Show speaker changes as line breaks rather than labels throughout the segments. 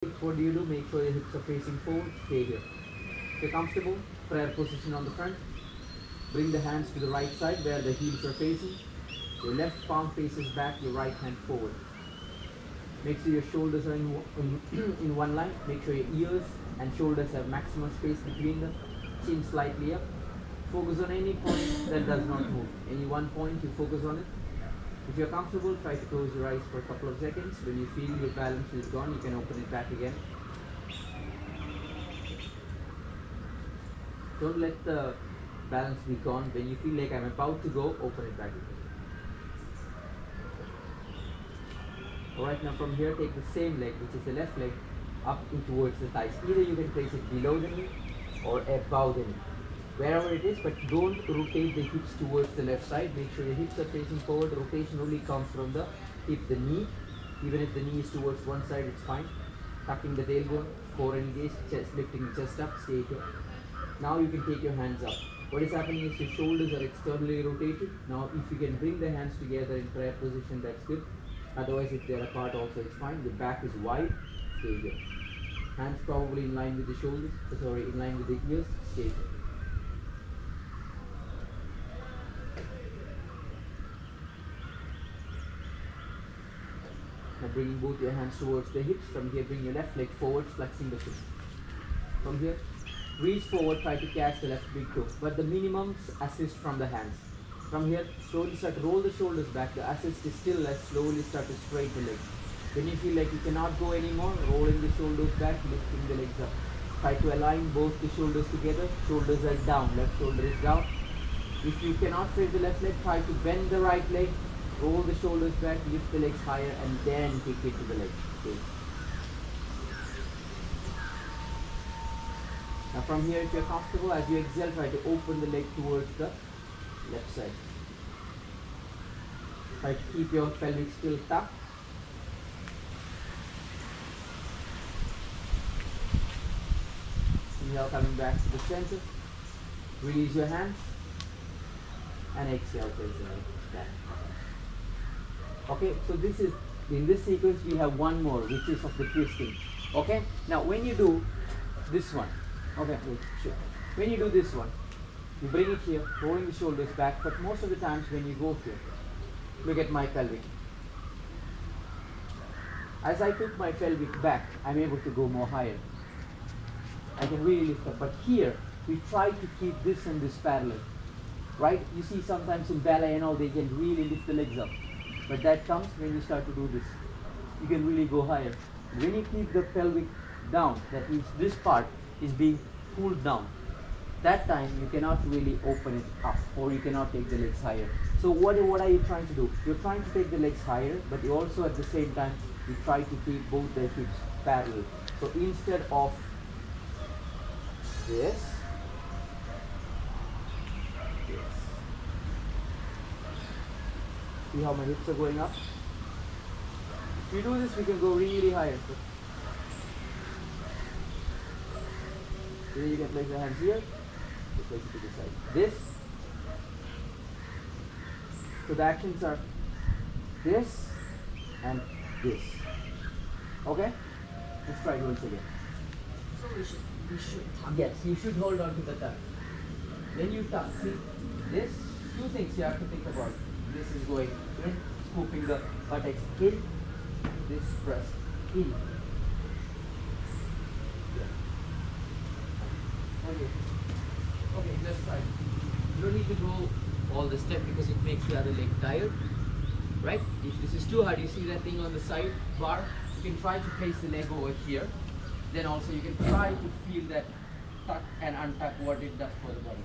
What do you do? Make sure your hips are facing forward. Stay here. If you're comfortable, prayer position on the front. Bring the hands to the right side where the heels are facing. Your left palm faces back, your right hand forward. Make sure your shoulders are in one line. Make sure your ears and shoulders have maximum space between them. Chin slightly up. Focus on any point that does not move. Any one point, you focus on it. If you're comfortable, try to close your eyes for a couple of seconds. When you feel your balance is gone, you can open it back again. Don't let the balance be gone. When you feel like I'm about to go, open it back again. Alright, now from here, take the same leg, which is the left leg, up in towards the thighs. Either you can place it below the knee or above the knee. Wherever it is, but don't rotate the hips towards the left side. Make sure your hips are facing forward. Rotation only comes from the hip, the knee. Even if the knee is towards one side, it's fine. Tucking the tailbone, core engaged, chest, lifting the chest up, stay here. Now you can take your hands up. What is happening is your shoulders are externally rotated. Now if you can bring the hands together in prayer position, that's good. Otherwise, if they're apart also, it's fine. The back is wide, stay here. Hands probably in line with the shoulders, in line with the ears, stay here. Now bringing both your hands towards the hips. From here, bring your left leg forward, flexing the foot. From here, reach forward, try to catch the left big toe. But the minimum assist from the hands. From here, slowly start to roll the shoulders back. The assist is still less. Slowly start to straighten the legs. When you feel like you cannot go anymore, rolling the shoulders back, lifting the legs up. Try to align both the shoulders together. Shoulders are down. Left shoulder is down. If you cannot straighten the left leg, try to bend the right leg. Roll the shoulders back, lift the legs higher, and then kick it to the legs. Okay. Now from here, if you're comfortable, as you exhale, try to open the leg towards the left side. Try to keep your pelvic still tucked. Inhale, coming back to the center. Release your hands. And exhale, face the leg back. Okay, so this is, in this sequence we have one more, which is of the twisting. Okay, now when you do this one, okay, wait, sure. When you do this one, you bring it here, rolling the shoulders back, but most of the times when you go here, look at my pelvic. As I took my pelvic back, I'm able to go more higher. I can really lift up, but here, we try to keep this and this parallel. Right? You see sometimes in ballet and all, they can really lift the legs up. But that comes when you start to do this. You can really go higher. When you keep the pelvic down, that means this part is being pulled down. That time you cannot really open it up, or you cannot take the legs higher. So what are you trying to do? You're trying to take the legs higher, but you also at the same time, you try to keep both the hips parallel. So instead of this, see how my hips are going up? If we do this, we can go really higher. So you can place your hands here, you place it to the side. This. So the actions are this and this. Okay? Let's try it once again.
So we should tuck.
Yes, you should hold on to the tuck. Then you tuck. See, this, two things you have to think about. This is going in, scooping the buttocks in, this press in. Yeah. Okay, just try. You don't need to go all the step because it makes the other leg tired. Right? If this is too hard, you see that thing on the side bar, you can try to place the leg over here. Then also you can try to feel that tuck and untuck what it does for the body.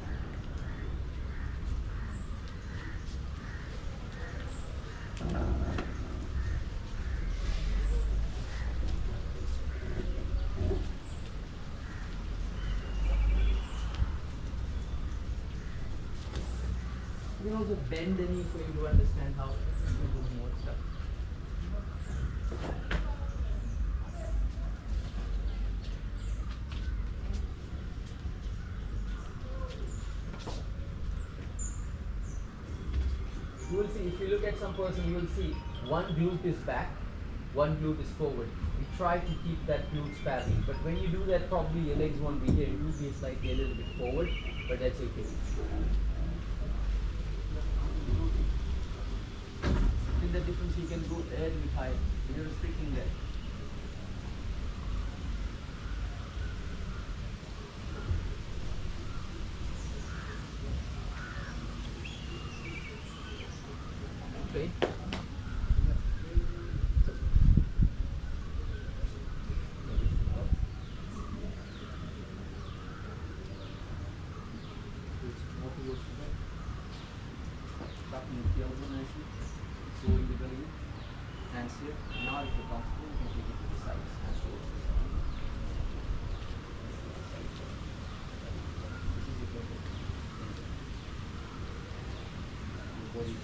You can also bend the knee for you to understand how you do more stuff. You will see, if you look at some person, you will see one glute is back one glute is forward. We try to keep that glutes parallel. But when you do that, probably your legs won't be here. It will be slightly a little bit forward, but that's okay. In the difference, you can go a little bit higher. You're restricting that. Okay. Slowing the belly, hands here. Now if you're comfortable, you can take it to the sides. Hands towards the side. This is your perfect. Your body.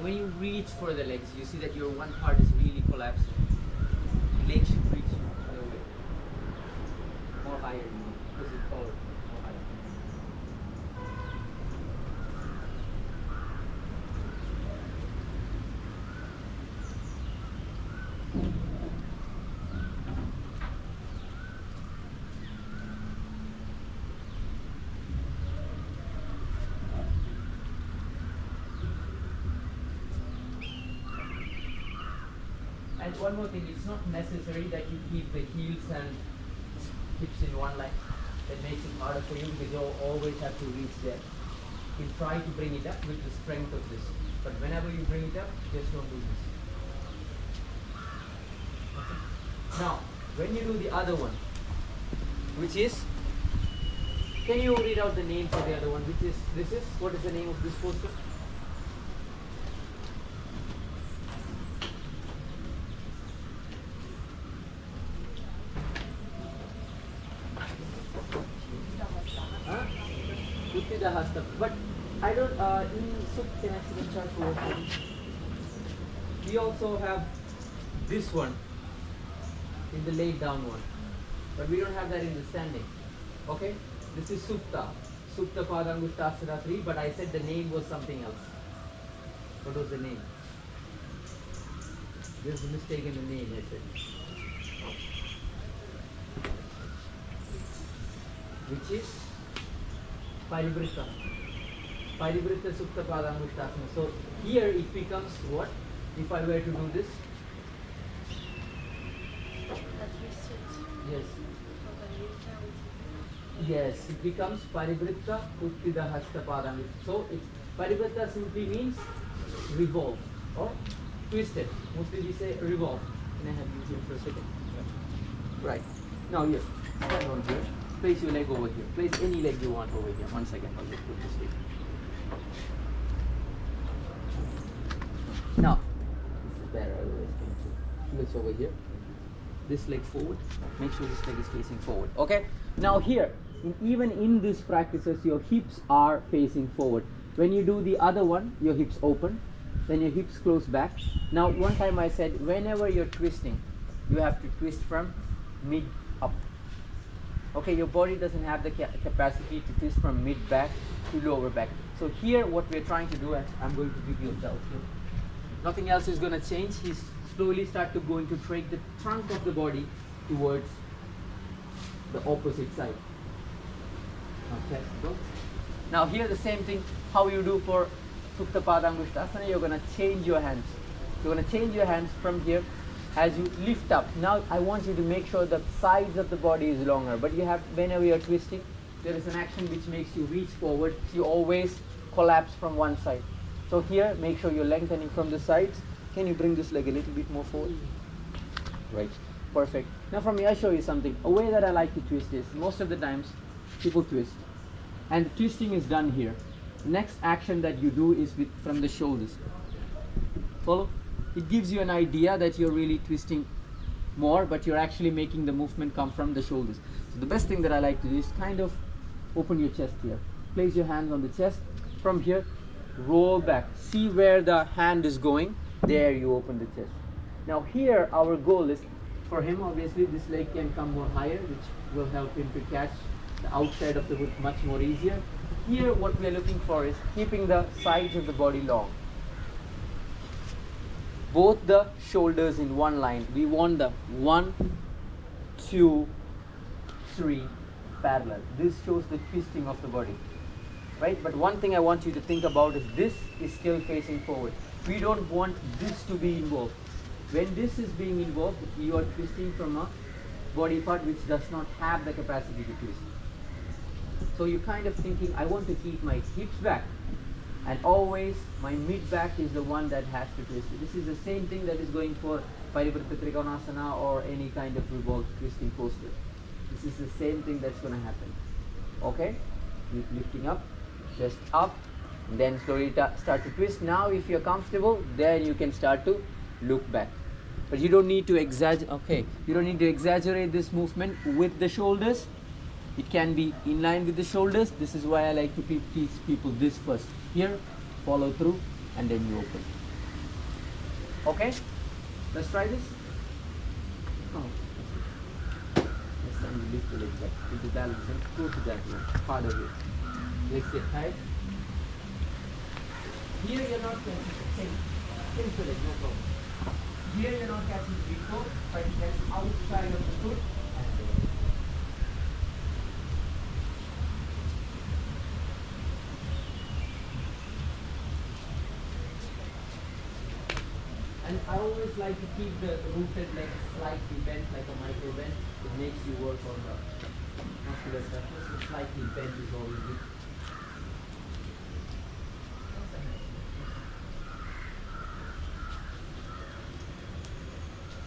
When you reach for the legs, you see that your one part is really collapsing. Legs should reach the other way. More higher, because it's taller. More higher. And one more thing, it's not necessary that you keep the heels and hips in one line. That makes it harder for you because you always have to reach there. You try to bring it up with the strength of this. But whenever you bring it up, just don't do this. Okay. Now, when you do the other one, which is, can you read out the name for the other one? Which is, what is the name of this posture? Utthita Hasta. But I don't, in Sukh, can I see the chart over here? We also have this one in the laid down one. But we don't have that in the standing. Okay? This is Utthita Padangusthasana 3, but I said the name was something else. What was the name? There's a mistake in the name, I said. Which is Parivritta. Parivritta Sukta Padangusthasana. So here it becomes what? If I were to do this? Yes. Yes, it becomes Parivritta Utthita Hasta Padangusthasana. So Parivritta simply means revolve or twisted. Mostly we say revolve. Can I have you here for a second? Right. Now here, stand on here. Place your leg over here. Place any leg you want over here. 1 second, I'll just put this here. Now, this is better. Let's over here. This leg forward. Make sure this leg is facing forward. Okay. Now here, even in these practices, your hips are facing forward. When you do the other one, your hips open. Then your hips close back. Now, one time I said, whenever you're twisting, you have to twist from mid up. Okay, your body doesn't have the capacity to twist from mid back to lower back. So here what we're trying to do, I'm going to give you a belt here. Nothing else is going to change. He's slowly start to going to take the trunk of the body towards the opposite side. Okay, go. Now here the same thing, how you do for Sukta Padangusthasana, you're going to change your hands. You're going to change your hands from here. As you lift up, now I want you to make sure the sides of the body is longer, but you have, whenever you're twisting, there is an action which makes you reach forward. You always collapse from one side. So here, make sure you're lengthening from the sides. Can you bring this leg a little bit more forward? Right, perfect. Now from here, I'll show you something. A way that I like to twist is, most of the times, people twist. And the twisting is done here. Next action that you do is from the shoulders. Follow? It gives you an idea that you're really twisting more, but you're actually making the movement come from the shoulders. So the best thing that I like to do is kind of open your chest here. Place your hands on the chest. From here, roll back. See where the hand is going. There you open the chest. Now here our goal is, for him obviously this leg can come more higher, which will help him to catch the outside of the hood much more easier. Here what we are looking for is keeping the sides of the body long. Both the shoulders in one line. We want the 1, 2, 3 parallel. This shows the twisting of the body. Right? But one thing I want you to think about is this is still facing forward. We don't want this to be involved. When this is being involved, you are twisting from a body part which does not have the capacity to twist. So you're kind of thinking, I want to keep my hips back, and always my mid back is the one that has to twist. This is the same thing that is going for Parivritta Trikonasana or any kind of revolved twisting posture. This is the same thing that's going to happen. Okay? Keep lifting up, chest up, and then slowly start to twist. Now if you're comfortable, then you can start to look back. But you don't need to exaggerate. Okay, you don't need to exaggerate this movement with the shoulders. It can be in line with the shoulders. This is why I like to teach people this first. Here, follow through, and then you open. Okay, let's try this. Oh, this time you lift the legs up into balance and go to that one. Harder here. Legs get tight. Here you're not catching the same. Simple leg, no problem. Here you're not catching the big toe, but that's outside of the foot. And I always like to keep the rooted leg slightly bent, like a micro bend. It makes you work on the muscular surface. So slightly bent is always good.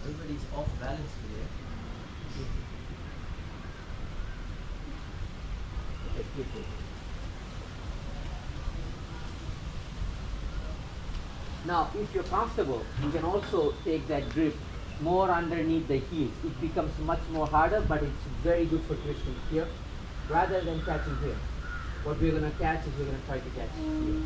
Everybody's off balance today. Okay, beautiful. Now, if you're comfortable, you can also take that grip more underneath the heels. It becomes much more harder, but it's very good for twisting here, rather than catching here. What we're going to catch is we're going to try to catch here.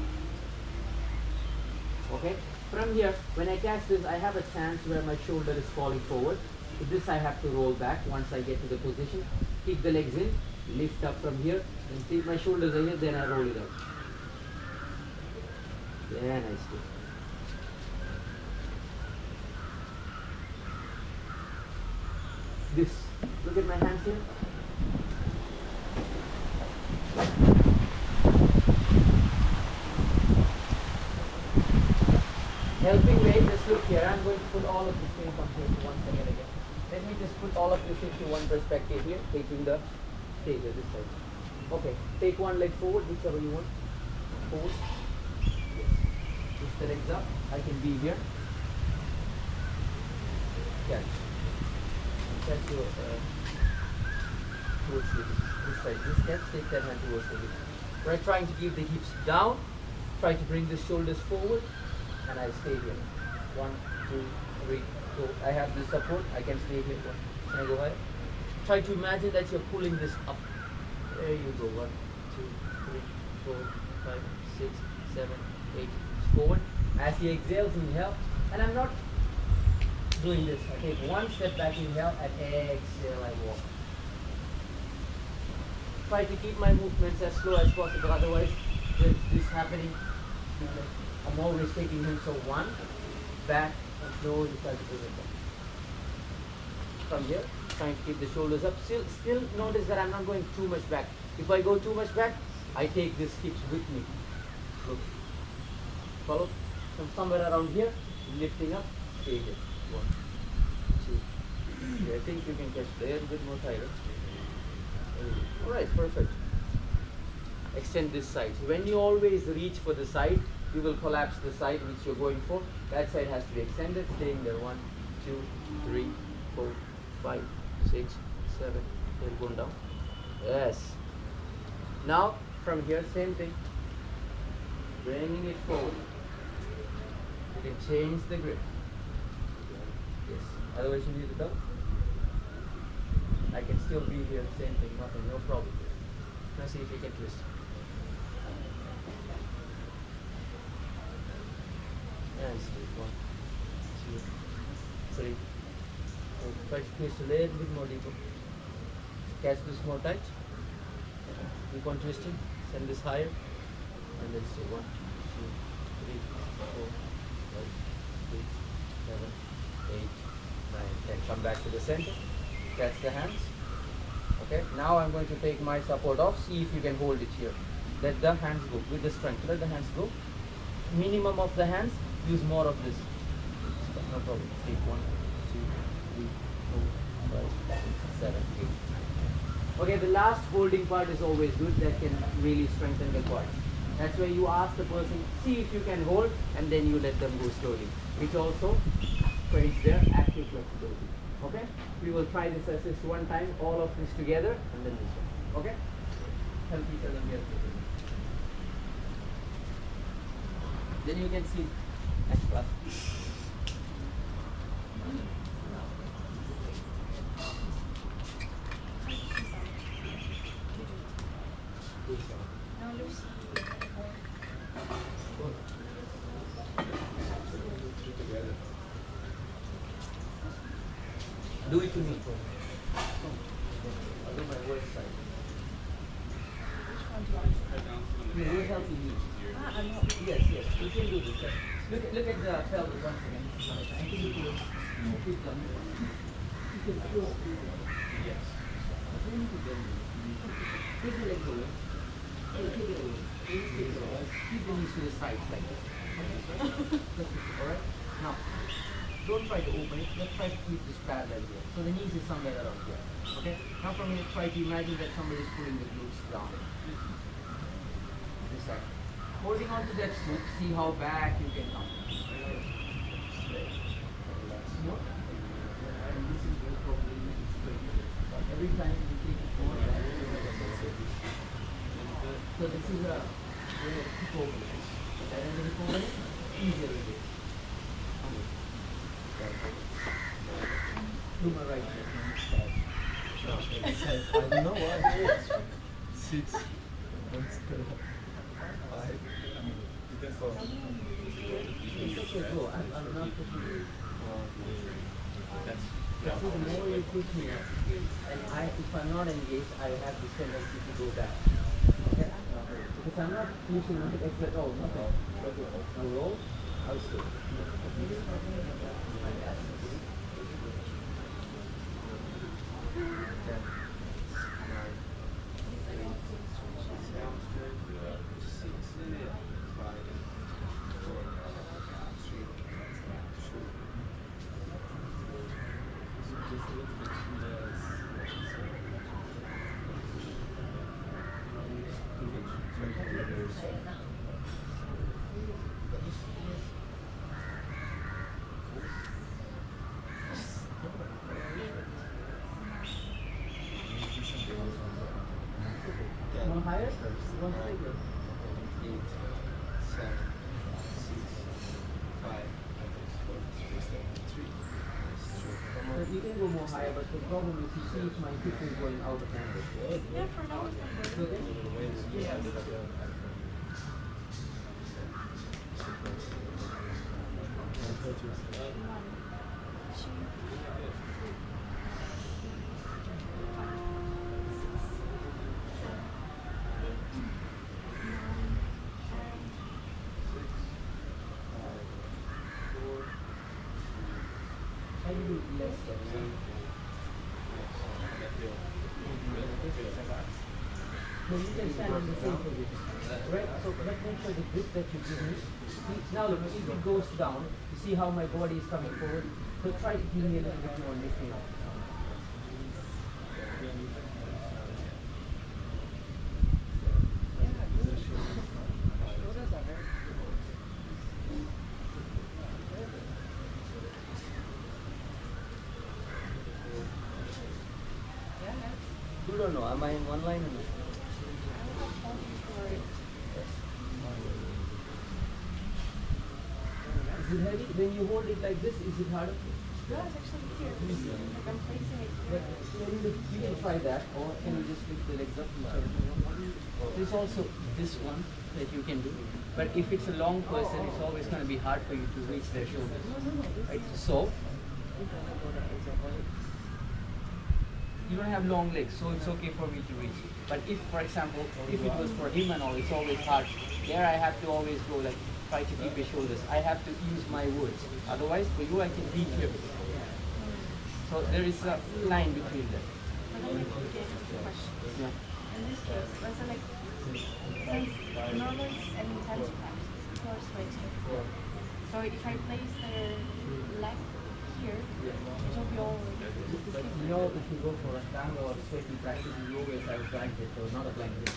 Okay? From here, when I catch this, I have a chance where my shoulder is falling forward. So this I have to roll back once I get to the position. Keep the legs in, lift up from here, and see my shoulders are here, then I roll it out. Yeah, nicely. This. Look at my hands here. Helping weight, just look here. I'm going to put all of this weight on here once again. Let me just put all of this into one perspective here, taking the stage at this side. Okay, take one leg forward, whichever you want. Forward. Yes. Lift the legs up. I can be here. Catch. Catch your towards this side. This catch, take that hand towards the hip. We're trying to keep the hips down. Try to bring the shoulders forward. And I stay here. 1, 2, 3, 4. I have this support. I can stay here. Can I go higher? Try to imagine that you're pulling this up. There you go. 1, 2, 3, 4, 5, 6, 7, 8. Forward. As he exhales, inhale. And I'm not doing this. I take one step back, inhale, and exhale, I walk. Try to keep my movements as slow as possible. Otherwise, there's this happening. I'm always taking him, so one, back, and slowly try to bring it back. From here, trying to keep the shoulders up. Still notice that I'm not going too much back. If I go too much back, I take this hips with me. Look. Follow? From somewhere around here, lifting up, stay here. 1, 2, 3. I think you can catch there, a bit more tighter. Alright, perfect. Extend this side. So when you always reach for the side, you will collapse the side which you're going for. That side has to be extended, staying there. 1, 2, 3, 4, 5, 6, 7, 8, going down. Yes. Now, from here, same thing. Bringing it forward. You can change the grip. Yes. Otherwise, you need it up. I can still be here, same thing, nothing, no problem. Now see if you can twist. And stay. 1, 2, 3, 4. Try to twist a little bit more deeper. Catch this more tight. Keep on twisting. Send this higher. And let's do 1, 2, 3, 4, 5, 6, 7, 8, 9, 10. Come back to the center. Catch the hands. Okay. Now I'm going to take my support off. See if you can hold it here. Let the hands go with the strength. Let the hands go. Minimum of the hands. Use more of this. No problem. Take 1, 2, 3, 4, 5, 6, 7, 8. Okay, the last holding part is always good. That can really strengthen the quad. That's where you ask the person, see if you can hold, and then you let them go slowly, which also creates their active flexibility. Okay? We will try this assist one time, all of this together, and then this one. Okay? Help each other here. Then you can see next class.
No, Lucy.
Do it to me. I'll do my worst side.
Which one do I?
Yeah, we're helping you.
I'm not.
Yes, yes, you can do this. Look at the pelvis once again. I think you can keep them. You can close. Yes. I think you can. Take the legs away. Take it away. Take it away. Keep the knees to the sides like this. Alright? Now, don't try to open it. Let's try to keep this parallel here. So the knees is somewhere around here. Okay? Now from here, try to imagine that somebody is pulling the glutes down. This side. Holding on to that scoop, see how back you can come. And this is probably straight. Every time you take it more back, so this is a hip opening. That is a hip opening, easier it is. To my right here.
I don't know what it is. 6. 5.
It's okay, go. I'm not pushing you. So the more you push me up, and if I'm not engaged, I have this tendency to go back. Okay? Because I'm not pushing nothing except, oh, nothing. Okay, I'll roll, I'll stay. One higher, one bigger.
8, 7, 6, 5, 4, 3.
So you can go more higher, but the problem is you see if my hip is going out of angle.
Yeah, for now it's not good.
I will do less than no, you can stand in the same position. Right? So but make sure the grip that you give me. See, now look, if it goes down, you see how my body is coming forward. So try to give me a little bit more lifting up. You don't know, am I in one line or not? Is it heavy? When you hold it like this, is it harder?
No, it's actually here. Like I'm placing it
But
here.
you can try that, or can you just lift the legs up? There's also this one that you can do. But if it's a long person, it's always going to be hard for you to reach their shoulders. Right? So, you don't have long legs, so it's okay for me to reach. But if, for example, if it was for him and all, it's always hard. There I have to always go like, try to keep his shoulders. I have to use my words. Otherwise, for you, I can reach here. So there is a line between them.
But then okay, just a question.
Yeah.
In this case, let's say like, since normally it's an intense practice, of course, weight. So if I place their leg here, it will be all
But you know, if you go for a tango or sweaty practice, you always have a blanket or not a blanket.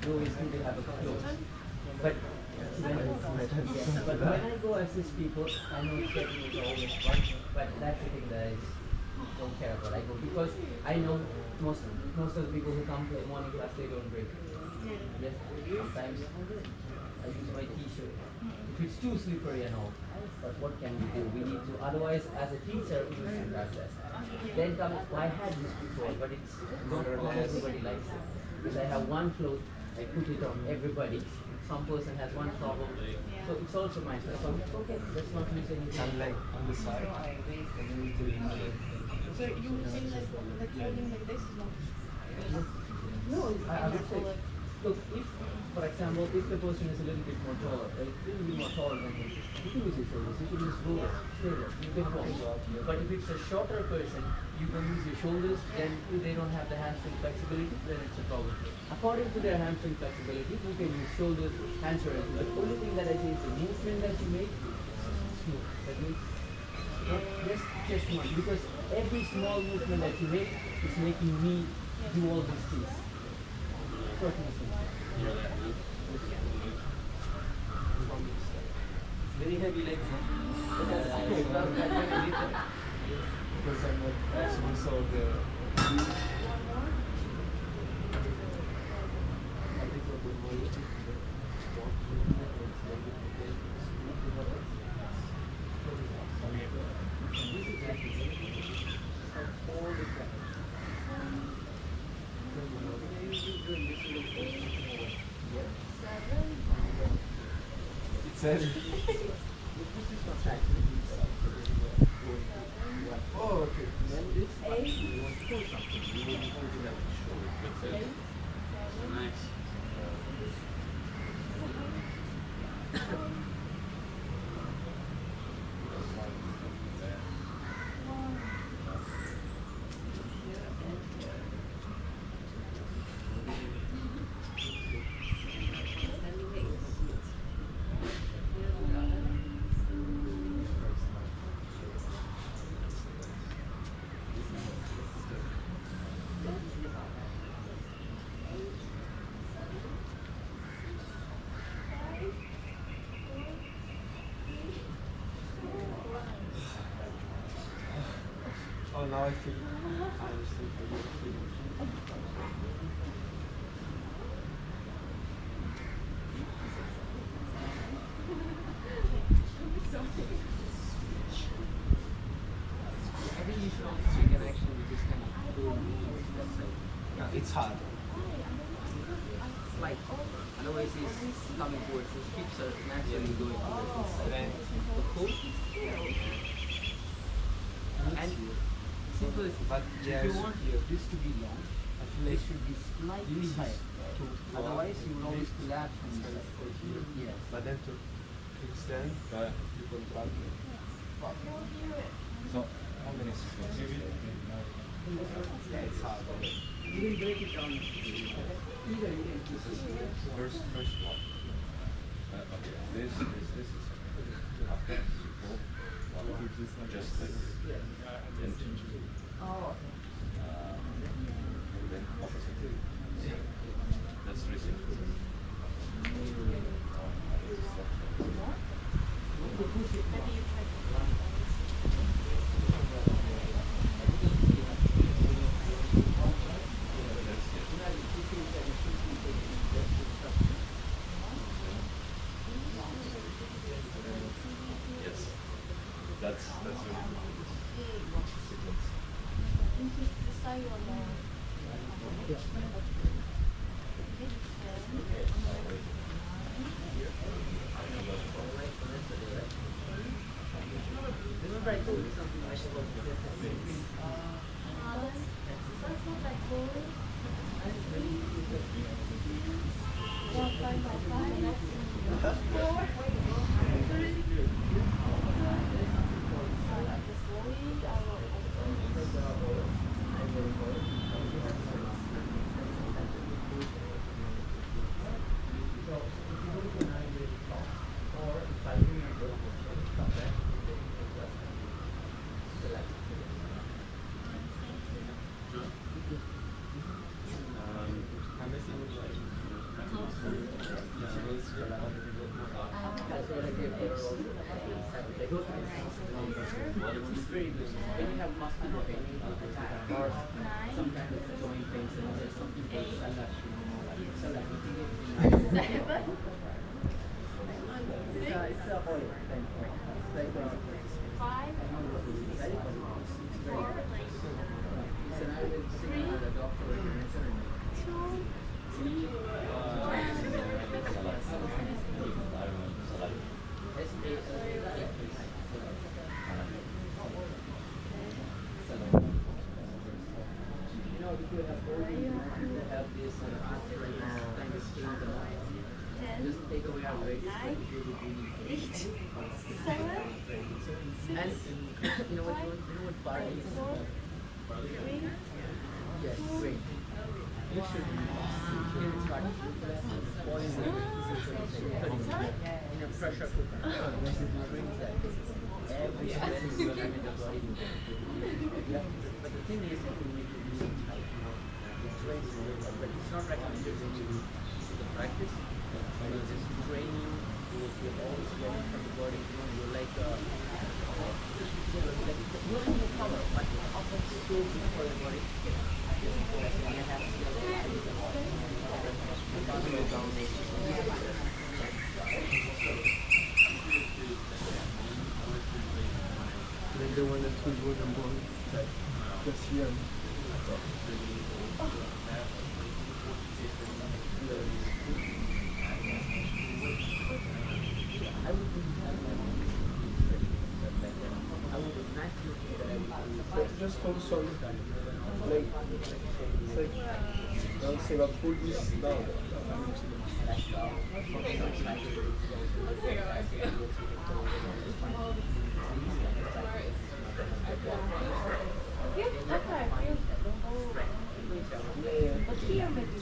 You always need to have a clothes. But when I go assist people, I know sweating is always fun, but that's the thing that I don't care about. I go because I know most of the people who come to the morning class, they don't break. Yes, sometimes I use my t-shirt. If it's too slippery and all. But what can we do? We need to, otherwise as a teacher, we need to practice. Then come, I had this before, but it's not everybody likes it. Because I have one cloth, I put it on everybody. Some person has one problem. So it's also my fault. So okay, let's not use anything.
And like on the side.
So you would say like holding like this is not.
No, I would say, look, if, for example, if the person is a little bit more taller, a little bit more taller than him, you can use his shoulders, you can just go there, stay there, you can walk. But if it's a shorter person, you can use your shoulders, then if they don't have the hamstring flexibility, then it's a problem. According to their hamstring flexibility, you can use shoulders, hands or anything. The only thing that I say is the movement that you make, smooth. That means not just one, because every small movement that you make is making me do all these things. Very heavy legs.
Because I'm not actually so the it says oh, okay.
Nice.
Oh, now I feel. I understand what you're feeling.
I think you should also take an action with this kind of
Yeah, it's hard.
like otherwise he's coming towards his hips are naturally going towards his side.
Then
The pull and simple is
but
if
yes,
you want this to be long,
I feel
this
like
should be slightly
this is
higher.
too long.
Otherwise you will always
This
collapse
is
on
kind
this
of
side.
here.
Yes.
But then to extend, you can back.
So, how many seconds?
Yeah, it's hard.
You can break it down. Either you can keep it.
First one. Okay, this is after you go. Just like into
Oh,
and then opposite. That's three seconds. Yes, that's really good. Sequence.
remember I told you something like about this. When you have muscular pain or some kind of joint pain, so there's something called salat. Salat. It's a oil. It's like it's an Ayurvedic thing that the doctor recommends. If you have already have this arthritis kind of thing, doesn't take away our weight, but it really and you know what barley is? Yes, great. You should start boiling it in a pressure cooker. Drink that. Every day you will have it absorbed. But the thing is, if you make it but it's not recommended when you do the practice. It's just training, you're always getting from the body, you're like you don't need a power, but you're often so good for the body.
Like the one that we were born, like this year. Just focus on like it's like I would say about pull this down.
But here maybe.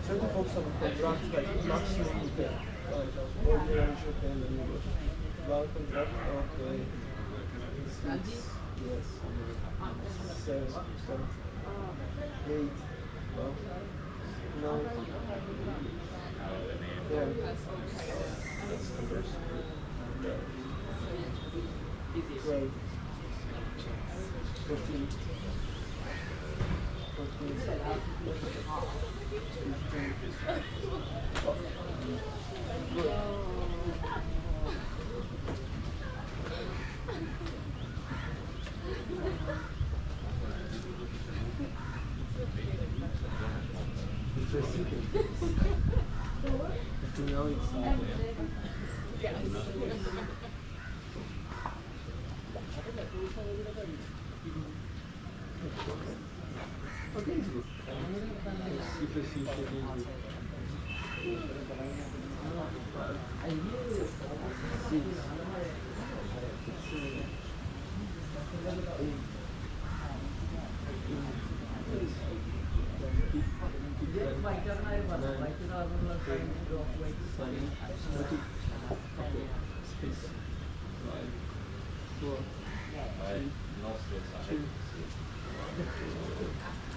Try to focus on the contract, like maximum you can. All the range you can. One contract, okay. 6, yes. 7, 8, 9, 10. Right. 14. 14. 15. Good. Interesting. Now it's okay, it's good. If you see it,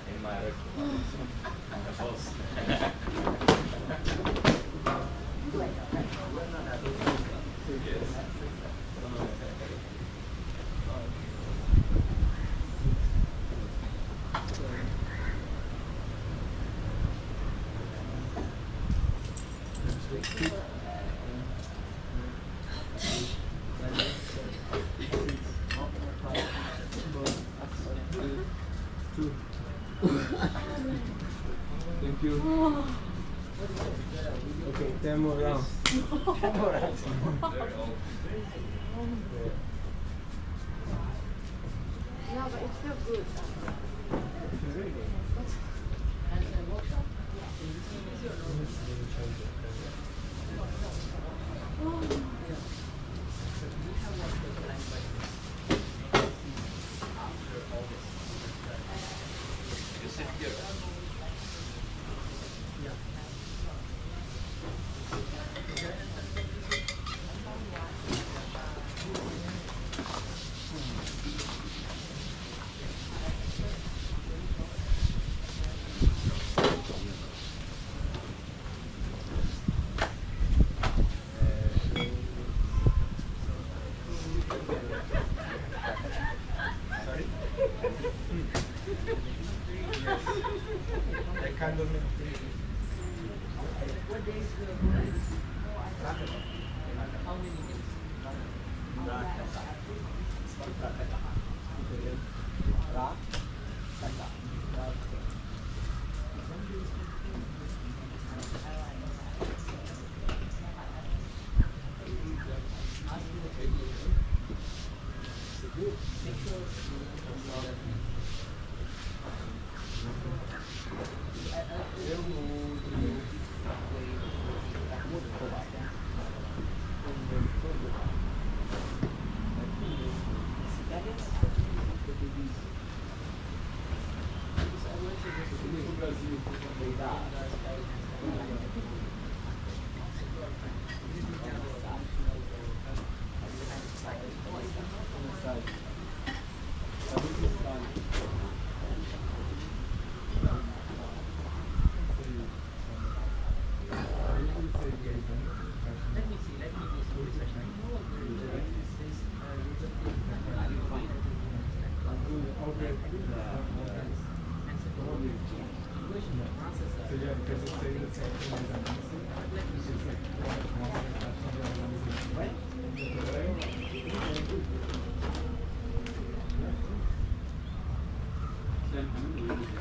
In my
Two. Thank you. Okay, 10 more rounds. 10 more rounds.
Yeah, but it's still good.
You sit here.